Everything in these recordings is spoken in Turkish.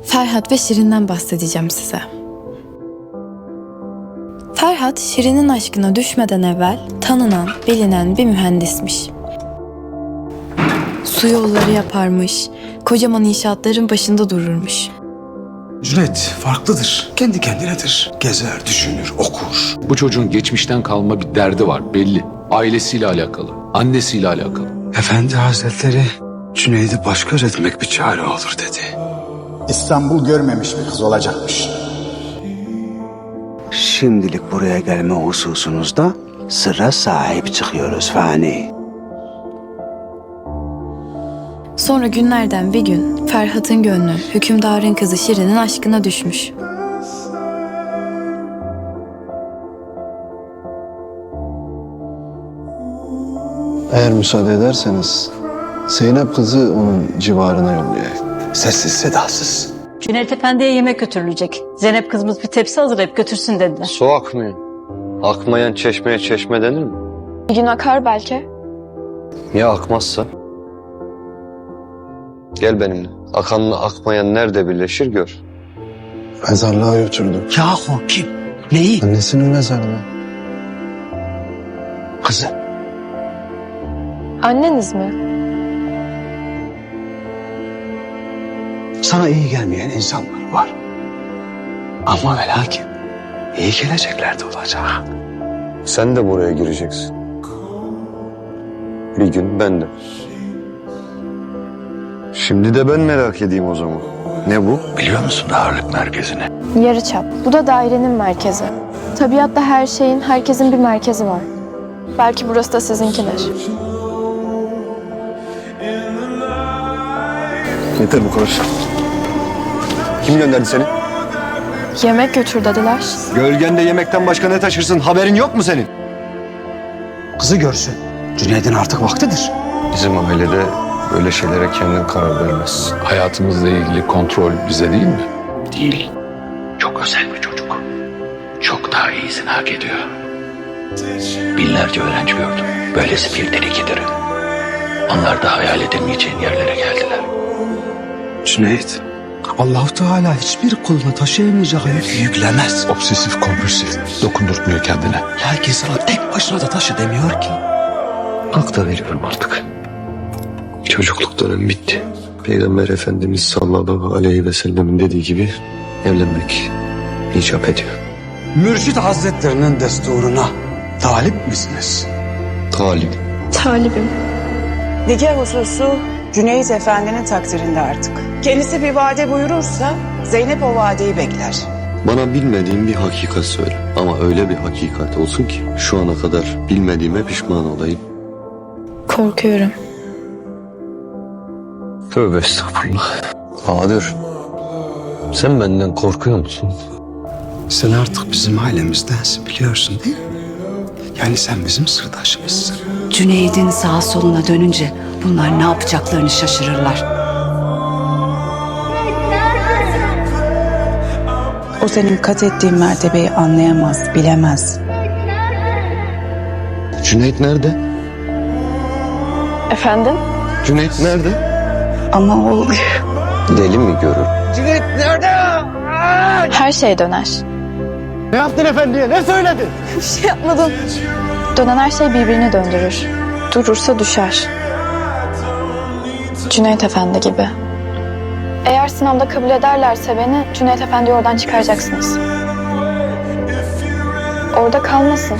Ferhat ve Şirin'den bahsedeceğim size. Ferhat, Şirin'in aşkına düşmeden evvel tanınan, bilinen bir mühendismiş. Su yolları yaparmış, kocaman inşaatların başında dururmuş. Cüneyt farklıdır. Kendi kendinedir. Gezer, düşünür, okur. Bu çocuğun geçmişten kalma bir derdi var belli. Ailesiyle alakalı, annesiyle alakalı. Efendi Hazretleri Cüneyd'i başkar etmek bir çare olur dedi. İstanbul görmemiş bir kız olacakmış. Şimdilik buraya gelme hususunuzda sıra sahip çıkıyoruz Fani. Sonra günlerden bir gün Ferhat'ın gönlü hükümdarın kızı Şirin'in aşkına düşmüş. Eğer müsaade ederseniz Zeynep kızı onun civarına yollayayım. Sessiz sedasız. Cüneyt Efendi'ye yemek götürülecek. Zeynep kızımız bir tepsi hazırlayıp götürsün dediler. Su akmıyor. Akmayan çeşmeye çeşme denir mi? Bir gün akar belki. Ya akmazsa? Gel benimle. Akanla akmayan nerede birleşir gör. Mezarlığa götürdüm. Yahu kim? Neyi? Annesinin mezarlığı. Kızı. Anneniz mi? Sana iyi gelmeyen insanlar var. Ama ve lakin iyi gelecekler de olacak. Sen de buraya gireceksin. Bir gün ben de. Şimdi de ben merak edeyim o zaman. Ne bu? Biliyor musun ağırlık merkezini? Yarıçap. Bu da dairenin merkezi. Tabiatta her şeyin, herkesin bir merkezi var. Belki burası da sizinkidir. Yeter bu kadar. Kim gönderdi seni? Yemek götür dediler. Gölgende yemekten başka ne taşırsın? Haberin yok mu senin? Kızı görsün. Cüneyd'in artık vaktidir. Bizim ailede böyle şeylere kendin karar vermezsin. Hayatımızla ilgili kontrol bize değil mi? Değil. Çok özel bir çocuk. Çok daha iyisini hak ediyor. Binlerce öğrenci gördüm. Böylesi birden ikidir. Onlar da hayal edemeyeceğin yerlere geldiler. Cüneyt, Allah-u Teala hiçbir kuluna taşıyamayacak yük yüklemez. Obsesif kompulsif, dokundurtmuyor kendine. Lakin sana tek başına da taşı demiyor ki. Hak da veriyorum artık. Çocukluk dönemi bitti. Peygamber Efendimiz sallallahu aleyhi ve sellemin dediği gibi evlenmek icap ediyor. Mürşid Hazretlerinin desturuna talip misiniz? Talip. Talibim. Nikah hususu Cüneyt Efendi'nin takdirinde artık. Kendisi bir vade buyurursa Zeynep o vadeyi bekler. Bana bilmediğim bir hakikat söyle. Ama öyle bir hakikat olsun ki şu ana kadar bilmediğime pişman olayım. Korkuyorum. Tövbe estağfurullah. Bahadır, sen benden korkuyor musun? Sen artık bizim ailemizdensin biliyorsun değil mi? Yani sen bizim sırdaşımızsın. Cüneyd'in sağa soluna dönünce bunlar ne yapacaklarını şaşırırlar. O senin kat ettiğin mertebeyi anlayamaz, bilemez. Cüneyt nerede? Efendim? Cüneyt nerede? Ama o Deli mi görür? Her şey döner. Ne yaptın efendiye? Ne söyledin? Bir şey yapmadım. Dönen her şey birbirini döndürür. Durursa düşer. Cüneyt Efendi gibi. Eğer sınavda kabul ederlerse beni, Cüneyt Efendi'yi oradan çıkaracaksınız. Orada kalmasın.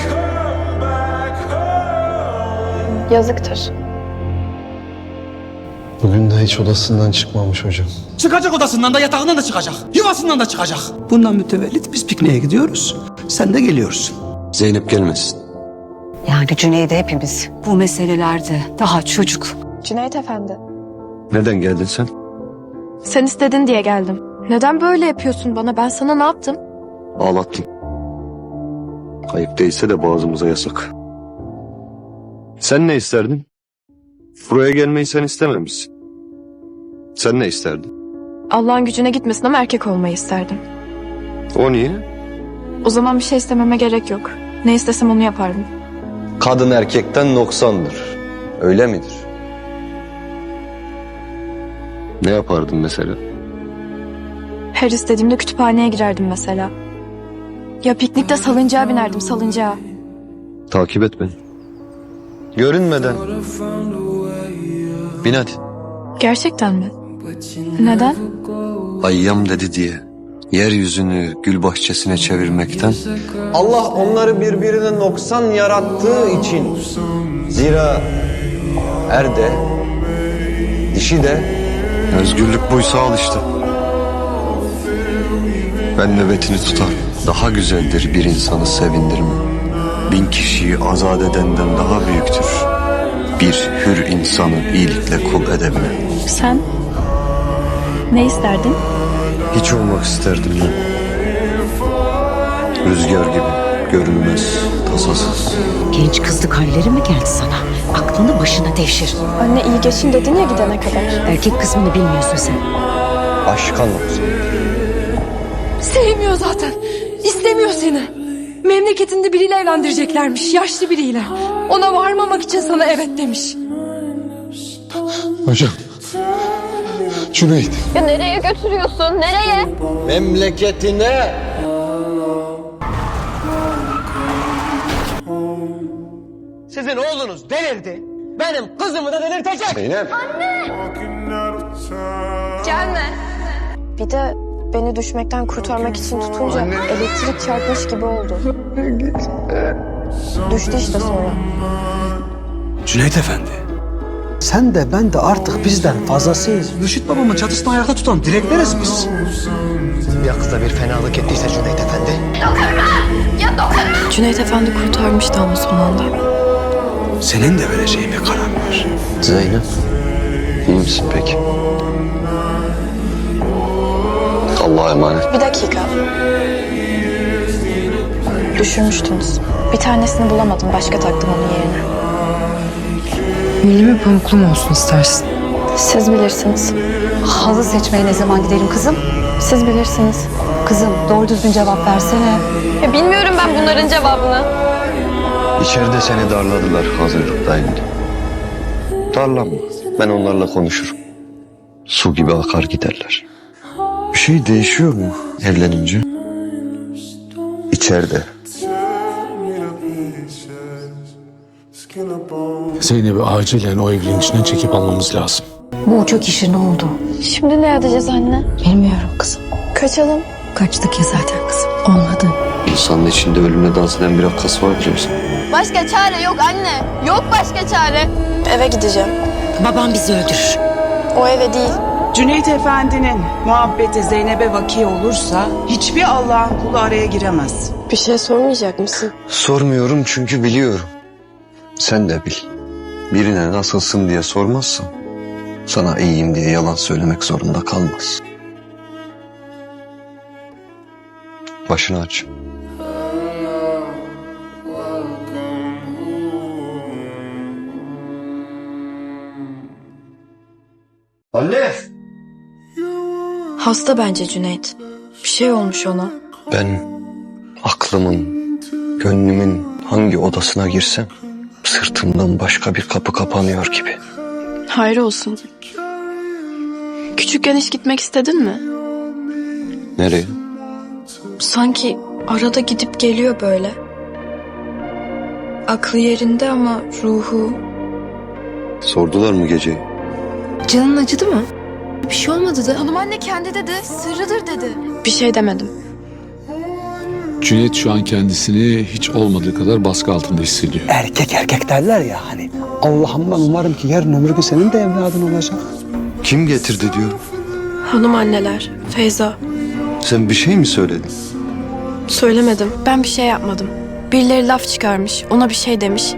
Yazıktır. Bugün de hiç odasından çıkmamış hocam. Çıkacak odasından da yatağından da çıkacak. Yuvasından da çıkacak. Bundan mütevellit biz pikniğe gidiyoruz. Sen de geliyorsun. Zeynep gelmesin. Yani Cüneyd'e hepimiz bu meselelerde daha çocuk. Cüneyt Efendi. Neden geldin sen? Sen istedin diye geldim. Neden böyle yapıyorsun bana? Ben sana ne yaptım? Ağlattın. Ayıp değilse de boğazımıza yasak. Sen ne isterdin? Buraya gelmeyi sen istememişsin. Sen ne isterdin? Allah'ın gücüne gitmesin ama erkek olmayı isterdim. O niye? O zaman bir şey istememe gerek yok. Ne istesem onu yapardım. Kadın erkekten noksandır. Öyle midir? Ne yapardın mesela? Her istediğimde kütüphaneye girerdim mesela. Ya piknikte salıncağa binerdim, salıncağa. Takip et beni. Görünmeden. Bin hadi. Gerçekten mi? Neden? Ayyam dedi diye yeryüzünü gül bahçesine çevirmekten Allah onları birbirine noksan yarattığı için. Zira er de, dişi de özgürlük buysa al işte. Ben nöbetini tutar. Daha güzeldir bir insanı sevindirme. 1000 kişiyi azat edenden daha büyüktür bir hür insanı iyilikle kul edebilme. Sen ne isterdin? Hiç olmak isterdim ben. Rüzgar gibi görünmez, tasasız. Genç kızlık halleri mi geldi sana? Aklını başına devşir. Anne iyi geçin dedin ya gidene kadar. Erkek kısmını bilmiyorsun sen. başkan olsun. Sevmiyor zaten. İstemiyor seni. Memleketinde biriyle evlendireceklermiş. Yaşlı biriyle. Ona varmamak için sana evet demiş. Hocam. Cüneyt. Ya nereye götürüyorsun? Nereye? Memleketine. Sizin oğlunuz delirdi. Benim kızımı da delirtecek. Zeynep. Gelme. Bir de beni düşmekten kurtarmak için tutunca elektrik çarpmış gibi oldu. Düştü işte sonra. Cüneyt Efendi. Sen de ben de artık bizden fazlasıyız. Mürşit babamın çatısını ayakta tutan direkleriz biz. Ya kıza bir fenalık ettiyse Cüneyt Efendi. Cüneyt Efendi kurtarmıştı ama son anda. Senin de vereceğin bir karar var. Zeynep. İyi misin peki? Allah'a emanet. Bir dakika. Düşürmüştünüz. Bir tanesini bulamadım. Başka taktım onun yerine. Milli mi pamuklu mu olsun istersin? Siz bilirsiniz. Halı seçmeye ne zaman gidelim kızım? Siz bilirsiniz. Kızım doğru düzgün cevap versene. Ya bilmiyorum ben bunların cevabını. İçeride seni darladılar hazırlıktayım. Darlanma. Ben onlarla konuşurum. Su gibi akar giderler. Bir şey değişiyor mu evlenince? İçeride. Zeynep'i acilen o evliliğin içinden çekip almamız lazım. Bu uçak işi ne oldu? Şimdi ne edeceğiz anne? Bilmiyorum kızım. Kaçalım. Kaçtık ya zaten kızım. Olmadı. İnsanın içinde ölümle dans eden bir akkas vardır yoksa. Başka çare yok anne. Yok başka çare. Eve gideceğim. Babam bizi öldürür. O eve değil. Cüneyt Efendi'nin muhabbeti Zeynep'e vaki olursa hiçbir Allah'ın kulu araya giremez. Bir şey sormayacak mısın? Sormuyorum çünkü biliyorum. Sen de bil. Birine nasılsın diye sormazsan sana iyiyim diye yalan söylemek zorunda kalmaz. Başını aç. Anne. Hasta bence Cüneyt. Bir şey olmuş ona. Ben aklımın, gönlümün hangi odasına girsem sırtımdan başka bir kapı kapanıyor gibi. Hayır olsun. Küçükken hiç gitmek istedin mi? Nereye? Sanki arada gidip geliyor böyle. Aklı yerinde ama ruhu... Sordular mı geceyi? Canın acıdı mı? Bir şey olmadı da. Hanım anne kendi dedi. Sırrıdır dedi. Bir şey demedim. Cüneyt şu an kendisini hiç olmadığı kadar baskı altında hissediyor. Erkek erkek derler ya hani. Allah'ımdan umarım ki yarın ömür gün senin de evladın olacak. Kim getirdi diyorum. Hanım anneler, Feyza. Sen bir şey mi söyledin? Söylemedim. Ben bir şey yapmadım. Birileri laf çıkarmış. Ona bir şey demiş.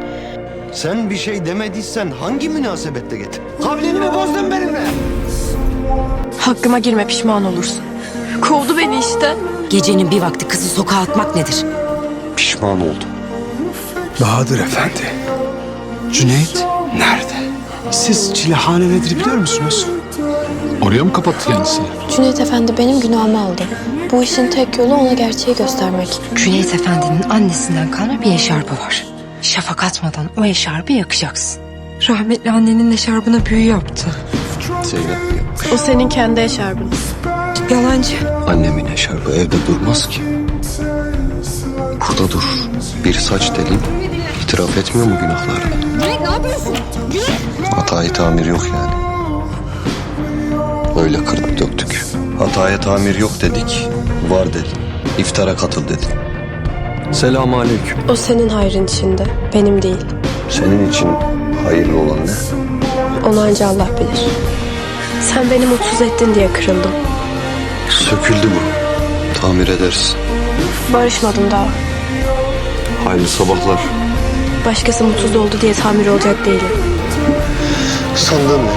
Sen bir şey demediysen hangi münasebette getir? Kavlini mi bozdun benimle? Hakkıma girme pişman olursun. Kovdu beni işte. Gecenin bir vakti kızı sokağa atmak nedir? Pişman oldum. Bahadır Efendi. Cüneyt nerede? Siz çilehane nedir biliyor musunuz? Oraya mı kapattı kendisini? Cüneyt Efendi benim günahımı aldı. Bu işin tek yolu ona gerçeği göstermek. Cüneyt Efendi'nin annesinden kalma bir eşarbı var. Şafak atmadan o eşarbı yakacaksın. Rahmetli annenin eşarbına büyü yaptı. Zeynep. O senin kendi eşarbın. Yalancı. Annemin eşarbı evde durmaz ki. Burada dur. Bir saç telin itiraf etmiyor mu günahlarını? Cüneyt ne yapıyorsun? Hatayı tamir yok yani. Öyle kırdık döktük. Hataya tamir yok dedik. Var dedin. İftara katıl dedin. Selamun aleyküm. O senin hayrın içinde, benim değil. Senin için hayırlı olan ne? Onu anca Allah bilir. Sen beni mutsuz ettin diye kırıldım. Söküldü bu. Tamir edersin. Barışmadım daha. Hayırlı sabahlar. Başkası mutsuz oldu diye tamir olacak değilim. Sandın mı?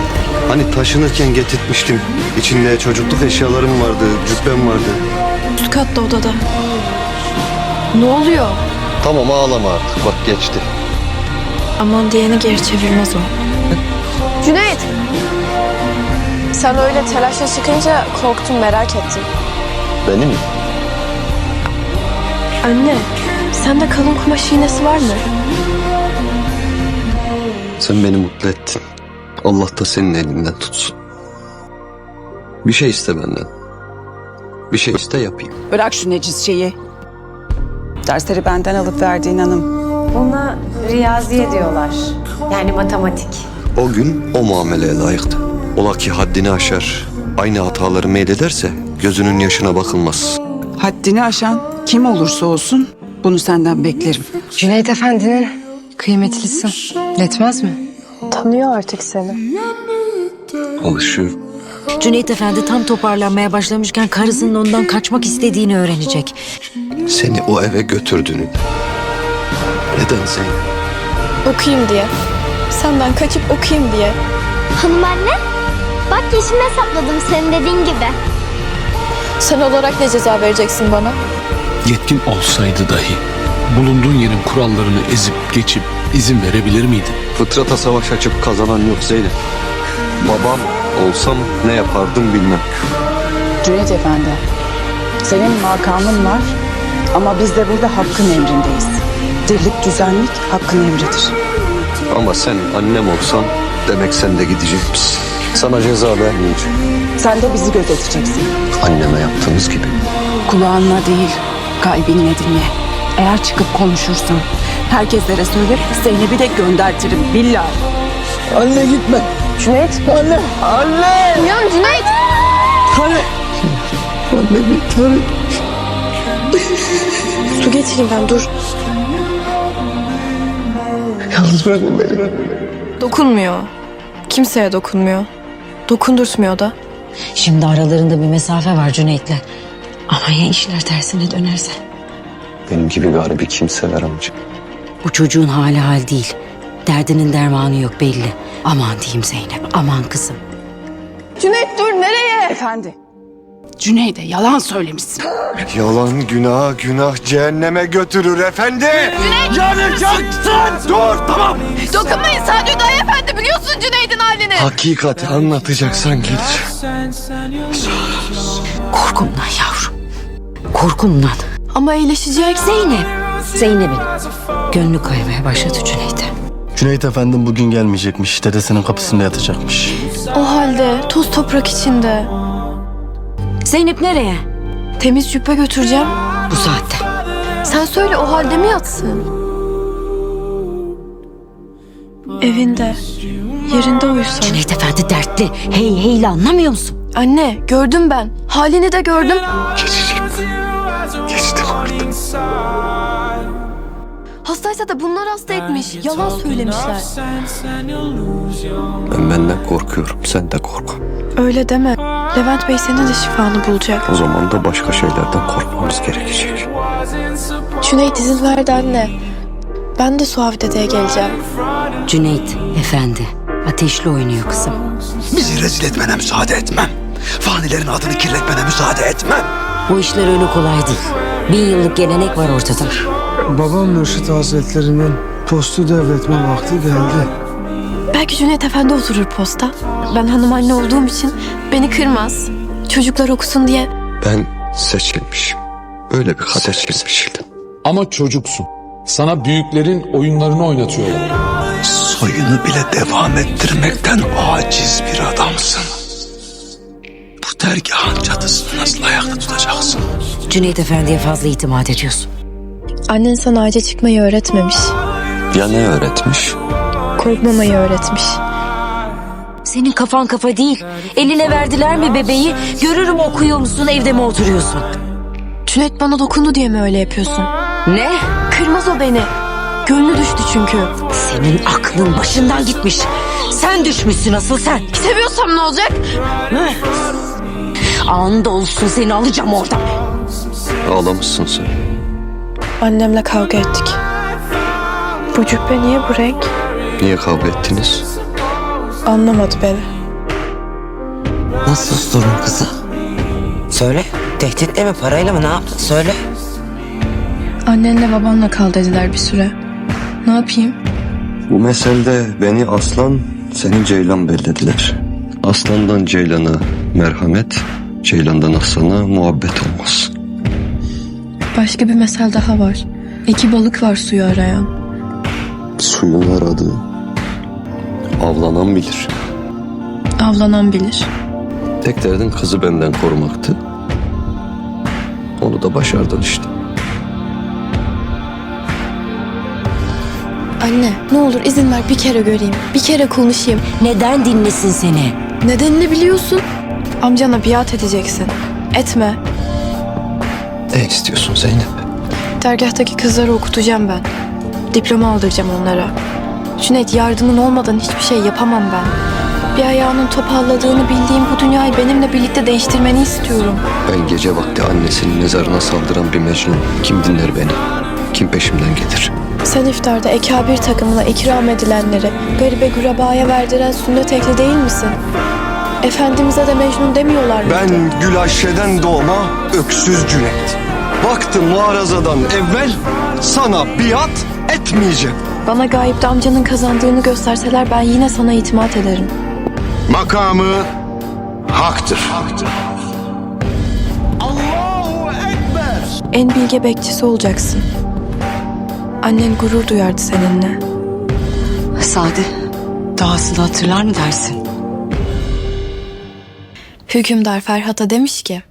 Hani taşınırken getirtmiştim. İçinde çocukluk eşyalarım vardı, cübbem vardı. Üst katta odada. Ne oluyor? Tamam ağlama artık, bak geçti. Aman diyeni geri çevirmez o. Cüneyt! Sen öyle telaşla çıkınca korktum, merak ettim. Beni mi? Anne, sende kalın kumaş iğnesi var mı? Sen beni mutlu ettin. Allah da senin elinden tutsun. Bir şey iste benden. Bir şey iste yapayım. Bırak şu necis şeyi. Dersleri benden alıp verdiğin hanım. Ona riyaziye diyorlar. Yani matematik. O gün o muameleye layıktı. Ola ki haddini aşar, aynı hataları meydederse gözünün yaşına bakılmaz. Haddini aşan kim olursa olsun bunu senden beklerim. Cüneyt Efendi'nin kıymetlisi. Yetmez mi? Tanıyor artık seni. Alışıyor. Cüneyt Efendi tam toparlanmaya başlamışken karısının ondan kaçmak istediğini öğrenecek. Seni o eve götürdüğünü. Neden Zeynep? Okuyayım diye. Senden kaçıp okuyayım diye. Hanım anne, bak yaşımı hesapladım senin dediğin gibi. Sen olarak ne ceza vereceksin bana? Yetkin olsaydı dahi bulunduğun yerin kurallarını ezip geçip izin verebilir miydin? Fıtrata savaş açıp kazanan yok Zeynep. Babam olsam ne yapardım bilmem. Cüneyt Efendi, senin makamın var ama biz de burada hakkın emrindeyiz. Dirlik düzenlik hakkın emridir. Ama sen annem olsan demek sen de gidecek misin? Sana ceza vermeyeceğim. Sen de bizi gözeteceksin. Anneme yaptığımız gibi. Kulağınla değil, kalbinle dinle. Eğer çıkıp konuşursan herkeslere söylerim, Zeynep'i de göndertirim billahi. Anne gitme. Cüneyt! Anne. Anne. Uyan Cüneyt! Anne. Anne bir tane. Su getireyim ben, dur. Yalnız bırakma beni. Dokunmuyor. Kimseye dokunmuyor. Dokundurtmuyor da. Şimdi aralarında bir mesafe var Cüneyt'le. Ama ya işler tersine dönerse? Benim gibi garibi kim sever amca? Bu çocuğun hali hal değil. Derdinin dermanı yok belli. Aman diyeyim Zeynep, aman kızım. Cüneyt dur, nereye? Efendi, Cüneyt'e yalan söylemişsin. Yalan günah cehenneme götürür efendi. Yanacaksın. Dur tamam. Dokunmayın Sadri Dayı Efendi, biliyorsun Cüneyt'in halini. Hakikati anlatacaksan gelir. Korkumdan yavrum. Korkumdan. Ama iyileşecek. Zeynep'in gönlü kaymaya başladı Cüneyt'e. Cüneyt Efendim bugün gelmeyecekmiş. Dedesinin kapısında yatacakmış. O halde toz toprak içinde. Zeynep nereye? Temiz cübbe götüreceğim. Bu saatte. Sen söyle, o halde mi yatsın? Evinde, yerinde uyusun. Cüneyt Efendi dertli. Heyli anlamıyor musun? Anne, gördüm ben. Halini de gördüm. Geçtim artık. Hastaysa da bunlar hasta etmiş. Yalan söylemişler. Ben benden korkuyorum, sen de kork. Öyle deme. Levent Bey senin de şifanı bulacak. O zaman da başka şeylerden korkmamız gerekecek. Cüneyt izin verdi anne. Ben de Suavi dedeye geleceğim. Cüneyt Efendi ateşli oynuyor kızım. Bizi rezil etmene müsaade etmem. Fanilerin adını kirletmene müsaade etmem. Bu işler öyle kolay değil. 1000 yıllık gelenek var ortada. Babam Mürşit Hazretleri'nin postu devretme vakti geldi. Belki Cüneyt Efendi oturur posta. Ben hanım anne olduğum için beni kırmaz. Çocuklar okusun diye. Ben seçilmişim. Öyle bir kader çizmiştim. Ama çocuksun. Sana büyüklerin oyunlarını oynatıyorlar. Soyunu bile devam ettirmekten aciz bir adamsın. Bu dergahın çatısını nasıl ayakta tutacaksın? Cüneyt Efendi'ye fazla itimat ediyorsun. Annen sana ağaca çıkmayı öğretmemiş. Ya ne öğretmiş? Korkmamayı öğretmiş. Senin kafan kafa değil. Eline verdiler mi bebeği? Görürüm okuyor musun, evde mi oturuyorsun? Cüneyt bana dokundu diye mi öyle yapıyorsun? Ne? Kırmaz o beni. Gönlü düştü çünkü. Senin aklın başından gitmiş. Sen düşmüşsün asıl sen. Seviyorsam ne olacak? Anında olsun seni alacağım oradan. Ağlamışsın sen. Annemle kavga ettik. Bu cübbe niye bu renk? Niye kavga ettiniz? Anlamadı beni. Nasıl susturdun kızı? Söyle. Tehditle mi, parayla mı, ne yaptın? Söyle. Annenle babanla kal dediler bir süre. Ne yapayım? Bu meselede beni aslan, seni ceylan bellediler. Aslandan ceylana merhamet, ceylandan aslana muhabbet olmaz. Başka bir mesel daha var. İki balık var suyu arayan. Suyun aradığı avlanan bilir. Avlanan bilir. Tek derdin kızı benden korumaktı. Onu da başardın işte. Anne ne olur izin ver bir kere göreyim. Bir kere konuşayım. Neden dinlesin seni? Nedenini biliyorsun. Amcana biat edeceksin. Etme. Ne istiyorsun Zeynep? Dergahtaki kızları okutacağım ben. Diploma aldıracağım onlara. Cüneyt yardımın olmadan hiçbir şey yapamam ben. Bir ayağının topalladığını bildiğim bu dünyayı benimle birlikte değiştirmeni istiyorum. Ben gece vakti annesinin mezarına saldıran bir Mecnun. Kim dinler beni? Kim peşimden gelir? Sen iftarda ekabir takımına ikram edilenleri garibe gurabaya verdiren sünnet ehli değil misin? Efendimiz'e de Mecnun demiyorlar mıydı? Ben Gülayşe'den doğma öksüz Cüneyt. Baktım muharazadan evvel sana biat etmeyeceğim. Bana gayipte amcanın kazandığını gösterseler ben yine sana itimat ederim. Makamı haktır. En bilge bekçisi olacaksın. Annen gurur duyardı seninle. Sade, dahasını hatırlar mı dersin? Hükümdar Ferhat'a demiş ki,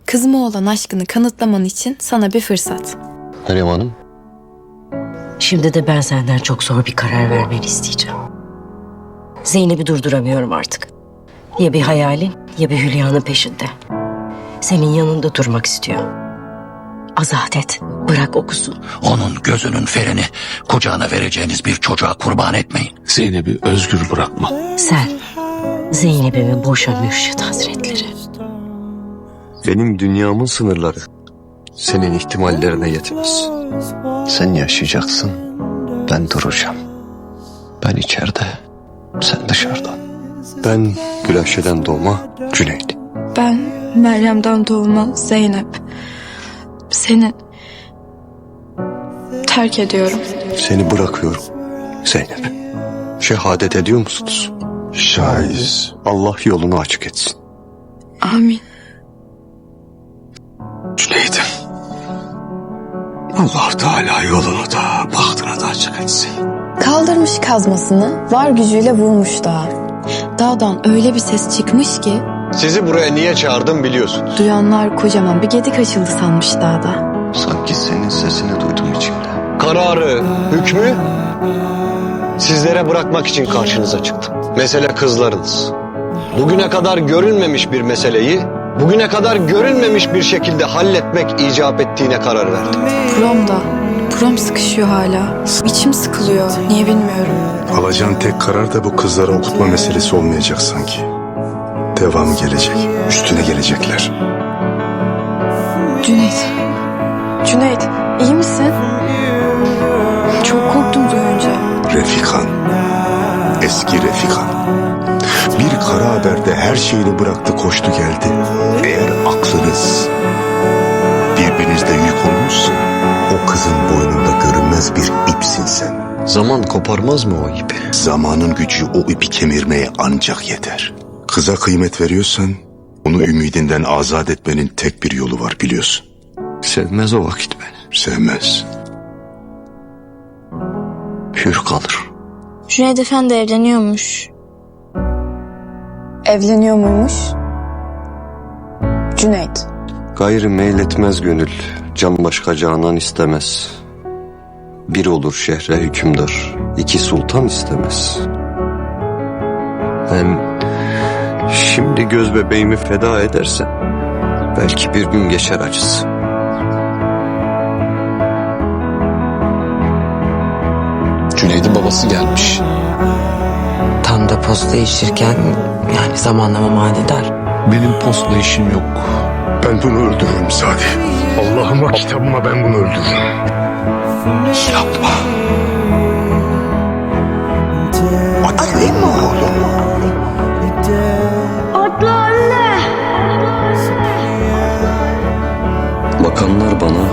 kızıma olan aşkını kanıtlaman için sana bir fırsat. Meryem Hanım. Şimdi de ben senden çok zor bir karar vermeni isteyeceğim. Zeynep'i durduramıyorum artık. Ya bir hayalin ya bir Hülya'nın peşinde. Senin yanında durmak istiyor. Azat et, bırak okusun. Onun gözünün ferini kucağına vereceğiniz bir çocuğa kurban etmeyin. Zeynep'i özgür bırakma. Sen, Zeynep'imin boşa mürşit hazretleri. Benim dünyamın sınırları senin ihtimallerine yetmez. Sen yaşayacaksın, ben duracağım. Ben içeride, sen dışarıda. Ben Gülayşe'den doğma Cüneyt. Ben Meryem'den doğma Zeynep. Seni terk ediyorum. Seni bırakıyorum Zeynep. Şehadet ediyor musunuz? Şahiz. Allah yolunu açık etsin. Amin. Cüneyt'im. Allah Teala yolunu da bahtını da açık etsin. Kaldırmış kazmasını, var gücüyle vurmuş dağa. Dağdan öyle bir ses çıkmış ki, Sizi buraya niye çağırdım biliyorsunuz. duyanlar kocaman bir gedik açıldı sanmış dağda. Sanki senin sesini duydum içimde. Kararı, hükmü sizlere bırakmak için karşınıza çıktım. Mesele kızlarınız. Bugüne kadar görülmemiş bir meseleyi, bugüne kadar görülmemiş bir şekilde halletmek icap ettiğine karar verdim. Buram sıkışıyor hala. İçim sıkılıyor. Niye bilmiyorum. Alacağın tek karar da bu kızları okutma meselesi olmayacak sanki. Devamı gelecek. Üstüne gelecekler. Cüneyt, iyi misin? Çok korktum duyunca. Refikan. Eski Refikan. Bir kara haberde her şeyini bıraktı koştu geldi. Eğer aklınız birbirinizde yük olmuşsa o kızın boynunda görünmez bir ipsin sen. Zaman koparmaz mı o ipi? Zamanın gücü o ipi kemirmeye ancak yeter. Kıza kıymet veriyorsan onu ümidinden azat etmenin tek bir yolu var biliyorsun. Sevmez o vakit beni. Sevmez. Hür kalır. Cüneyt Efendi evleniyormuş. Evleniyor muymuş? Cüneyt. Gayrı meyletmez gönül, can başka canan istemez. Bir olur şehre hükümdar, iki sultan istemez. Hem şimdi göz bebeğimi feda edersen, belki bir gün geçer acısı. Cüneyd'in babası gelmiş. Tam da posta değişirken yani zamanlama manidar. Benim postla işim yok. Ben bunu öldürürüm Sadi. Allah'ıma kitabıma ben bunu öldürürüm. Yapma. Atlayayım mı oğlum? Atla anne. Bakanlar bana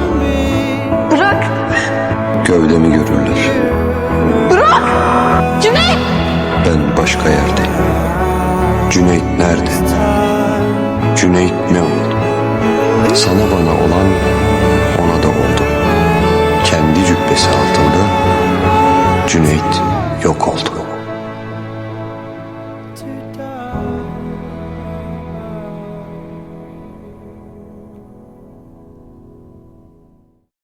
Bırak. gövdemi görürler. Bırak. Cüneyt. Ben başka yerdeyim. Cüneyt nerede? Cüneyt ne oldu? Sana bana olan ona da oldu. Kendi cübbesi altında Cüneyt yok oldu.